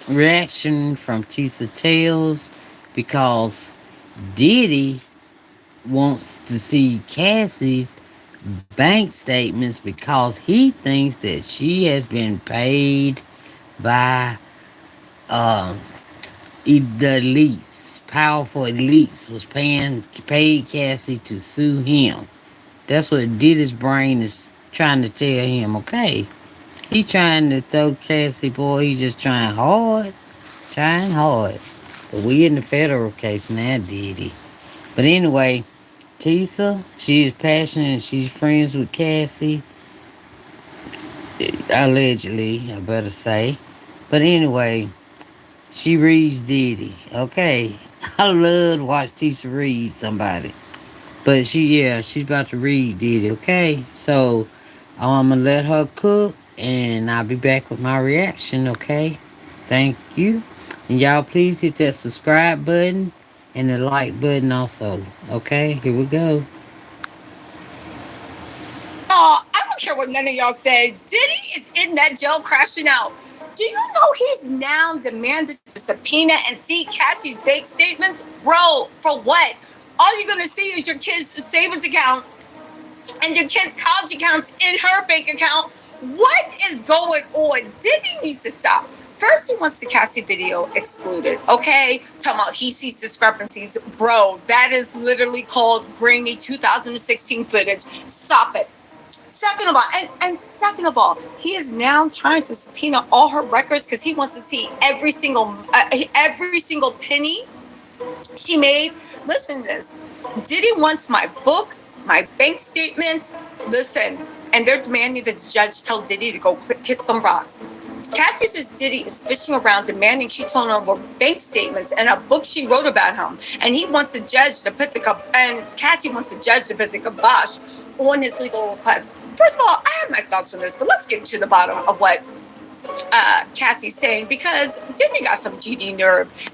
reaction from Tisa Tales because Diddy wants to see Cassie's bank statements because he thinks that she has been paid by um, the elites. Powerful elites was paid Cassie to sue him. That's what Diddy's brain is trying to tell him. Okay, he trying to throw Cassie, boy. He just trying hard, trying hard. But we in the federal case now, Diddy. But anyway, Tisa, she is passionate and she's friends with Cassie, allegedly, I better say. But anyway, she reads Diddy. Okay, I love to watch Tisa read somebody. But she's about to read Diddy. Okay, so I'm gonna let her cook, and I'll be back with my reaction. Okay, thank you, and y'all please hit that subscribe button and the like button also. Okay, here we go. I don't care what none of y'all say. Diddy is in that jail crashing out. Do you know he's now demanded to subpoena and see Cassie's bank statements? Bro, for what? All you're gonna see is your kids' savings accounts and your kids' college accounts in her bank account. What is going on? Diddy needs to stop. First, he wants the Cassie video excluded, okay? Talking about he sees discrepancies. Bro, that is literally called grainy 2016 footage. Stop it. Second of all, he is now trying to subpoena all her records because he wants to see every single penny she made. Listen to this. Diddy wants my book, my bank statements. Listen, and they're demanding that the judge tell Diddy to go kick some rocks. Cassie says Diddy is fishing around, demanding she turn over bank statements and a book she wrote about him. And he wants the judge to put Cassie wants the judge to put the kibosh on his legal request. First of all, I have my thoughts on this, but let's get to the bottom of what Cassie's saying, because Diddy got some GD nerve.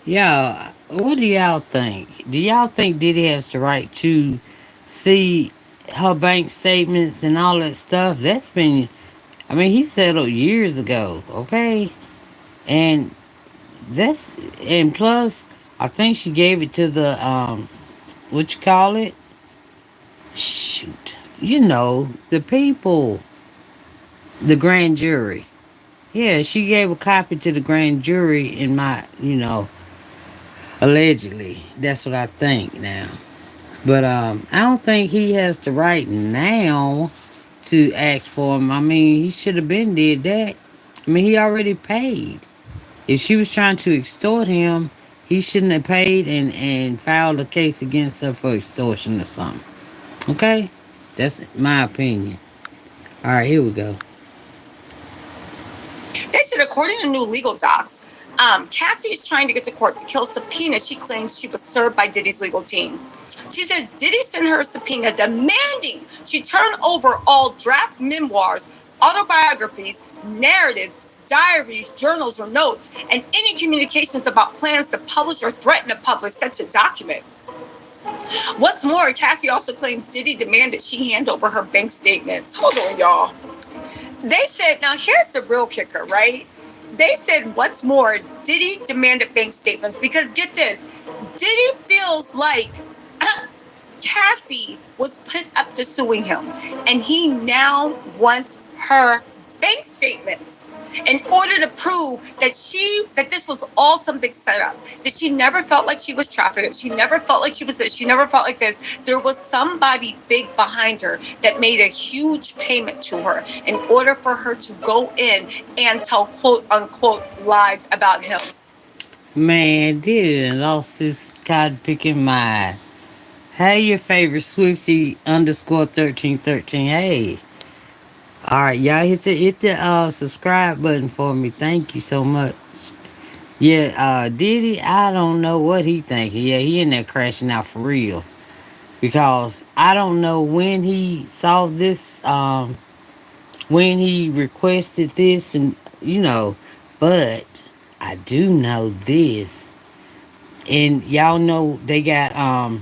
Yeah, what do y'all think? Do y'all think Diddy has the right to see her bank statements and all that stuff? That's been, I mean, he settled years ago, okay? And and plus, I think she gave it to the, what you call it? Shoot. You know, the people, the grand jury. Yeah, she gave a copy to the grand jury in my, allegedly. That's what I think now. But I don't think he has the right now to ask for him. I mean, he should have been did that. I mean, he already paid. If she was trying to extort him, he shouldn't have paid and filed a case against her for extortion or something. Okay? That's my opinion. All right, here we go. They said, according to new legal docs, Cassie is trying to get to court to kill a subpoena she claims she was served by Diddy's legal team. She says Diddy sent her a subpoena demanding she turn over all draft memoirs, autobiographies, narratives, diaries, journals, or notes, and any communications about plans to publish or threaten to publish such a document. What's more, Cassie also claims Diddy demanded she hand over her bank statements. Hold on, y'all. They said, now here's the real kicker, right? They said, what's more, Diddy demanded bank statements because, get this, Diddy feels like Cassie was put up to suing him, and he now wants her bank statements in order to prove that this was all some big setup. That she never felt like she was trafficked. She never felt like she was this. She never felt like this. There was somebody big behind her that made a huge payment to her in order for her to go in and tell quote unquote lies about him. Man, Diddy lost his cotton picking mind. Hey, your favorite Swifty underscore 1313. Hey. Alright, y'all hit the subscribe button for me. Thank you so much. Yeah, Diddy, I don't know what he thinking. Yeah, he in there crashing out for real. Because I don't know when he saw this, when he requested this but I do know this. And y'all know they got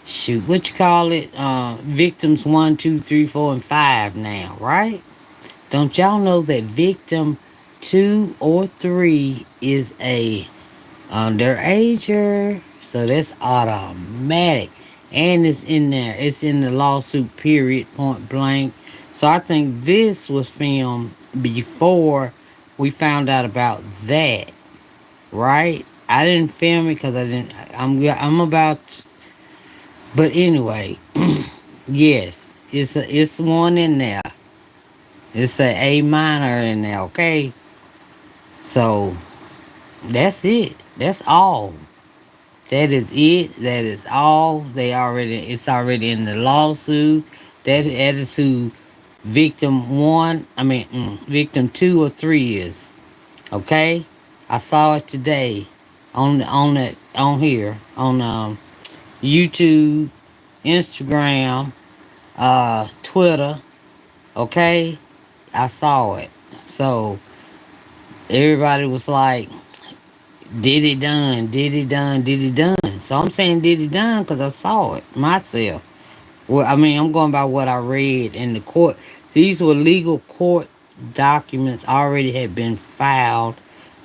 shoot, what you call it? Victims 1, 2, 3, 4, and 5 now, right? Don't y'all know that victim 2 or 3 is a underager. So that's automatic. And it's in there. It's in the lawsuit, period, point blank. So I think this was filmed before we found out about that, right? I didn't film it because I didn't. I'm about. But anyway, yes, it's one in there. It's a minor in there. Okay, so that's it. That's all. That is it. That is all. It's already in the lawsuit. That is who victim one. Victim 2 or 3 is. Okay, I saw it today on here on YouTube, Instagram, Twitter. Okay, I saw it. So everybody was like, "Did it done? Did it done? Did it done?" So I'm saying did it done because I saw it myself. Well, I'm going by what I read in the court. These were legal court documents already had been filed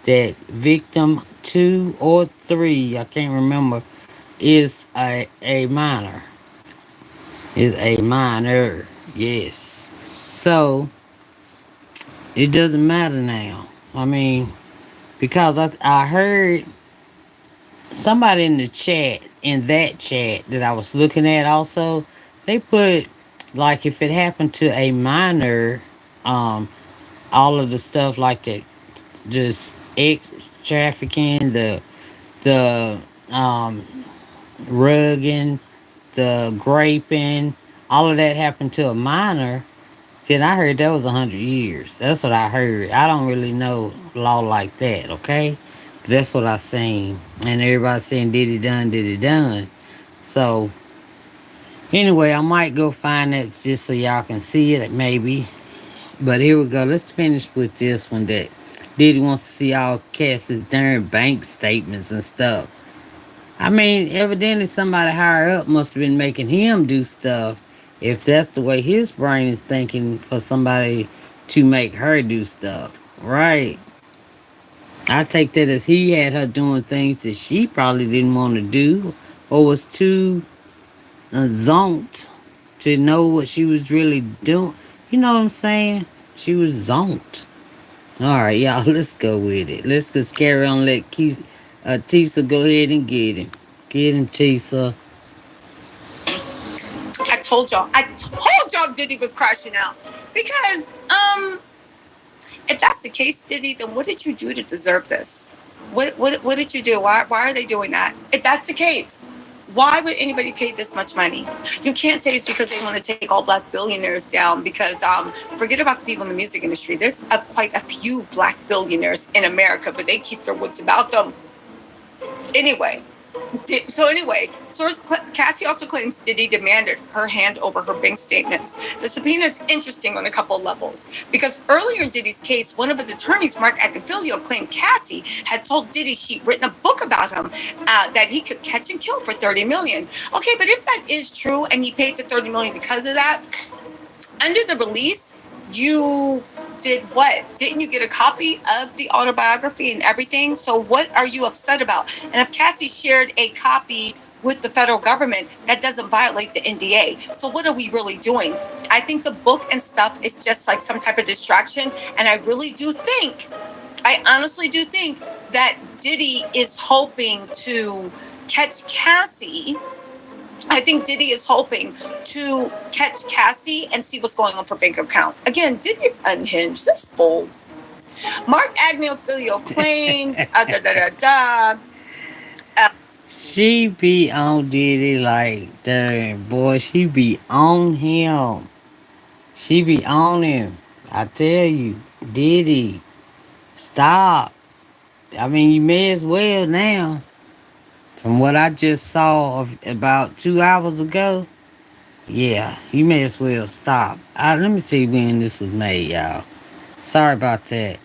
that victim 2 or 3, I can't remember, is a minor. Is a minor. Yes. So it doesn't matter now. Because I heard somebody in the chat, in that chat that I was looking at also, they put like if it happened to a minor, um, all of the stuff like that, just ex trafficking, the rugging, the graping, all of that happened to a minor. Then I heard that was 100 years. That's what I heard. I don't really know law like that, okay? But that's what I seen. And everybody saying did it done, did it done. So anyway, I might go find that just so y'all can see it maybe. But here we go. Let's finish with this one that Diddy wants to see all Cassie's darn bank statements and stuff. Evidently somebody higher up must have been making him do stuff if that's the way his brain is thinking for somebody to make her do stuff. Right. I take that as he had her doing things that she probably didn't want to do or was too zonked to know what she was really doing. You know what I'm saying? She was zonked. All right, y'all, let's go with it. Let's just carry on. Let Tisa go ahead and get him. Get him, Tisa. I told y'all Diddy was crashing out. Because, if that's the case, Diddy, then what did you do to deserve this? What did you do? Why are they doing that? If that's the case, why would anybody pay this much money? You can't say it's because they want to take all black billionaires down because forget about the people in the music industry. There's quite a few black billionaires in America, but they keep their wits about them. Anyway, source Cassie also claims Diddy demanded her hand over her bank statements. The subpoena is interesting on a couple of levels because earlier in Diddy's case, one of his attorneys, Mark Agnifilio, claimed Cassie had told Diddy she'd written a book about him that he could catch and kill for $30 million. Okay, but if that is true and he paid the $30 million because of that, under the release, you did what? Didn't you get a copy of the autobiography and everything? So what are you upset about? And if Cassie shared a copy with the federal government, that doesn't violate the NDA. So what are we really doing? I think the book and stuff is just like some type of distraction. And I honestly do think that Diddy is hoping to catch Cassie. I think Diddy is hoping to catch Cassie and see what's going on for bank account. Again, Diddy is unhinged. That's full. Mark Agnifilio claimed, She be on Diddy like, dang, boy, she be on him. She be on him. I tell you, Diddy, stop. You may as well now. From what I just saw of about 2 hours ago, yeah, you may as well stop. Let me see when this was made, y'all. Sorry about that.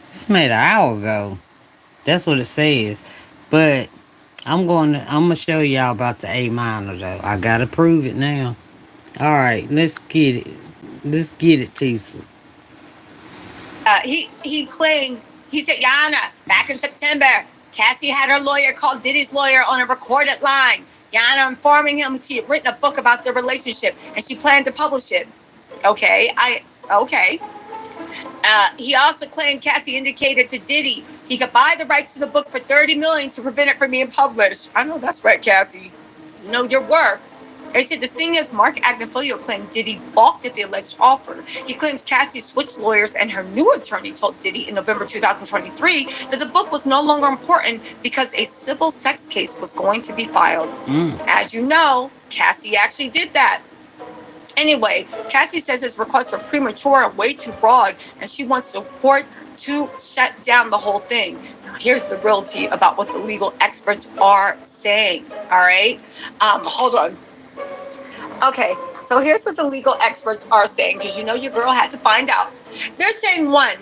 This was made an hour ago. That's what it says. But I'm gonna show y'all about the A minor though. I gotta prove it now. All right, let's get it. Let's get it, Tisa. He claimed, he said, Yana, back in September, Cassie had her lawyer call Diddy's lawyer on a recorded line. Yana informing him she had written a book about their relationship and she planned to publish it. Okay. He also claimed Cassie indicated to Diddy he could buy the rights to the book for $30 million to prevent it from being published. I know that's right, Cassie. You know your worth. They said the thing is, Mark Agnifilo claimed Diddy balked at the alleged offer. He claims Cassie switched lawyers and her new attorney told Diddy in November 2023 that the book was no longer important because a civil sex case was going to be filed. As you know, Cassie actually did that. Anyway, Cassie says his requests are premature and way too broad, and she wants the court to shut down the whole thing. Now, here's the real tea about what the legal experts are saying, all right? Hold on. Okay, so here's what the legal experts are saying, because you know your girl had to find out. They're saying, one,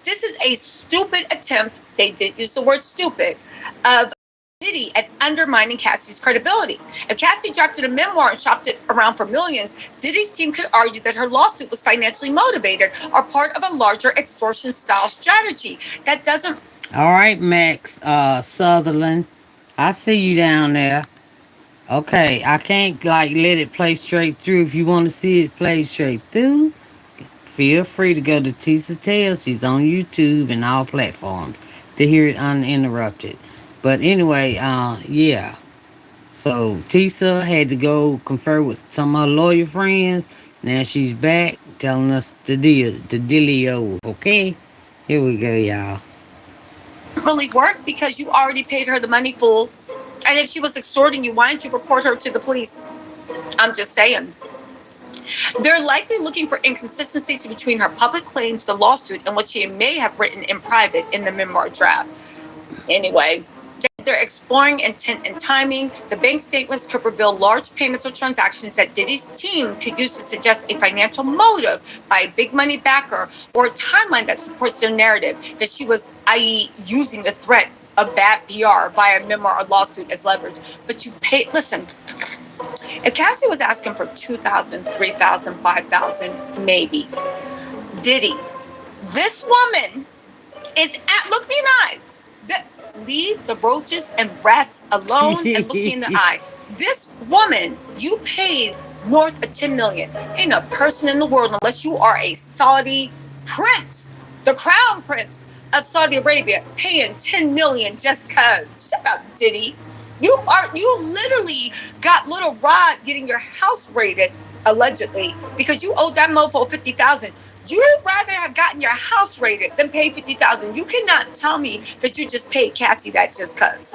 this is a stupid attempt, they did use the word stupid, of Diddy at undermining Cassie's credibility. If Cassie drafted a memoir and shopped it around for millions, Diddy's team could argue that her lawsuit was financially motivated or part of a larger extortion-style strategy. That doesn't... All right, Max Sutherland. I see you down there. Okay, I can't let it play straight through. If you want to see it play straight through, feel free to go to Tisa Tales. She's on YouTube and all platforms to hear it uninterrupted. But anyway, yeah. So Tisa had to go confer with some of her lawyer friends. Now she's back telling us the dealio. Okay, here we go, y'all. Really work because you already paid her the money full. And if she was extorting you, why didn't you report her to the police? I'm just saying. They're likely looking for inconsistency between her public claims, the lawsuit, and what she may have written in private in the memoir draft. Anyway, they're exploring intent and timing. The bank statements could reveal large payments or transactions that Diddy's team could use to suggest a financial motive by a big money backer or a timeline that supports their narrative that she was, i.e., using the threat of bad PR via a memoir or lawsuit as leverage. But you pay, listen, if Cassie was asking for $2,000, $3,000, $5,000, maybe. Diddy, this woman is at, look me in the eyes. Leave the roaches and rats alone and look me in the eye. This woman, you paid north of $10 million. Ain't a person in the world, unless you are a Saudi prince, the crown prince of Saudi Arabia, paying $10 million just cause. Shut up, Diddy. You literally got Little Rod getting your house raided, allegedly, because you owed that mofo $50,000. You'd rather have gotten your house raided than pay $50,000. You cannot tell me that you just paid Cassie that just cause.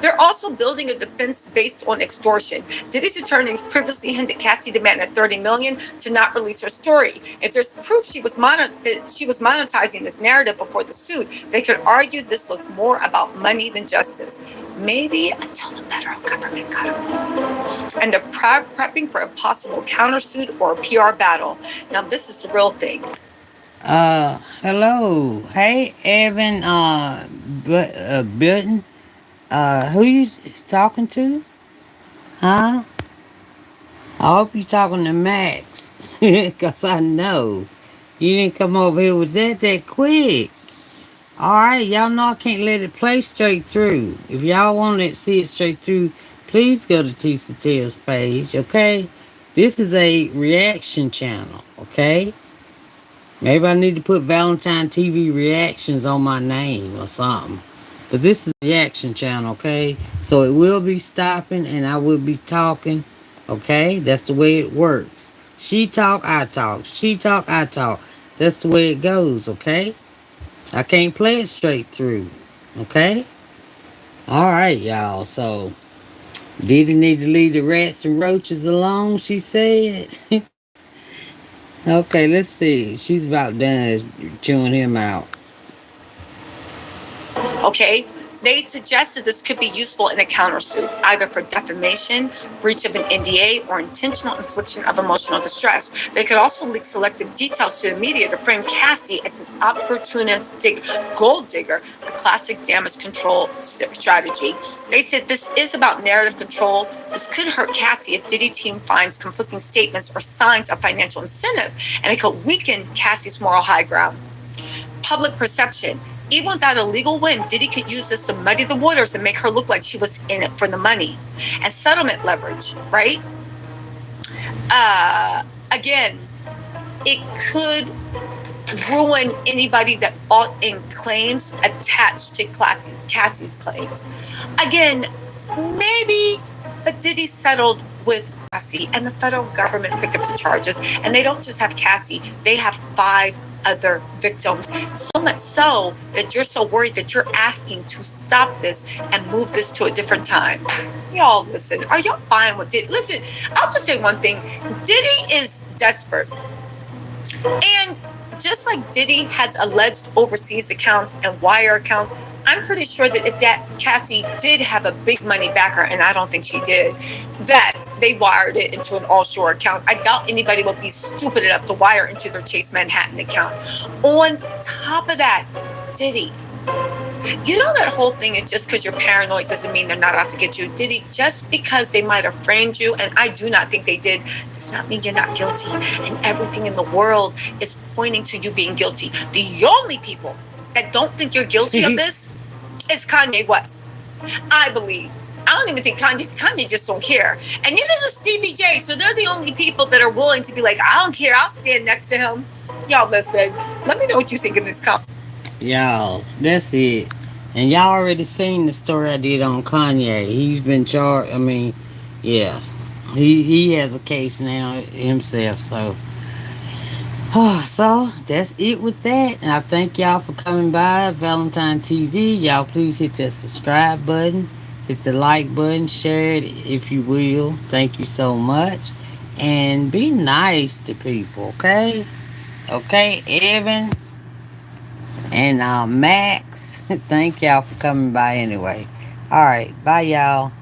They're also building a defense based on extortion. Diddy's attorneys previously hinted Cassie demanded $30 million to not release her story. If there's proof she was monetizing this narrative before the suit, they could argue this was more about money than justice. Maybe until the federal government got involved. And they're prepping for a possible countersuit or a PR battle. Now, this is the real thing. Hello. Hey, Evan, Burton. Who you talking to? Huh? I hope you talking to Max. Because I know. You didn't come over here with that quick. Alright, y'all know I can't let it play straight through. If y'all want to see it straight through, please go to Tisa Tales page, okay? This is a reaction channel, okay? Maybe I need to put Valentine TV Reactions on my name or something. But this is a reaction channel, okay? So it will be stopping and I will be talking, okay? That's the way it works. She talk, I talk. She talk, I talk. That's the way it goes, okay? I can't play it straight through, okay? Alright, y'all. So, Diddy need to leave the rats and roaches alone, she said. Okay, let's see. She's about done chewing him out. Okay, They suggested this could be useful in a countersuit, either for defamation, breach of an NDA, or intentional infliction of emotional distress. They could also leak selective details to the media to frame Cassie as an opportunistic gold digger, a classic damage control strategy. They said this is about narrative control. This could hurt Cassie if Diddy team finds conflicting statements or signs of financial incentive, and it could weaken Cassie's moral high ground. Public perception. Even without a legal win, Diddy could use this to muddy the waters and make her look like she was in it for the money. And settlement leverage, right? Again, it could ruin anybody that bought in claims attached to Cassie's claims. Again, maybe, but Diddy settled with Cassie, and the federal government picked up the charges. And they don't just have Cassie, they have 5 other victims. So much so that you're so worried that you're asking to stop this and move this to a different time. Y'all, listen, are y'all buying what Diddy? Listen, I'll just say one thing. Diddy is desperate. And just like Diddy has alleged overseas accounts and wire accounts, I'm pretty sure that if that Cassie did have a big money backer, and I don't think she did, that they wired it into an offshore account. I doubt anybody would be stupid enough to wire into their Chase Manhattan account. On top of that, Diddy. You know that whole thing is just because you're paranoid doesn't mean they're not out to get you. Diddy, just because they might have framed you, and I do not think they did, does not mean you're not guilty. And everything in the world is pointing to you being guilty. The only people that don't think you're guilty of this is Kanye West. I believe. I don't even think Kanye just don't care. And neither does Stevie J. So they're the only people that are willing to be like, I don't care. I'll stand next to him. Y'all listen. Let me know what you think in this comment. Y'all, that's it. And y'all already seen the story I did on Kanye. He's been charged. I mean, yeah. He has a case now himself. So so that's it with that. And I thank y'all for coming by Valentine TV. Y'all please hit that subscribe button. Hit the like button. Share it if you will. Thank you so much. And be nice to people, okay? Okay, Evan and Max. Thank y'all for coming by anyway. Alright, bye y'all.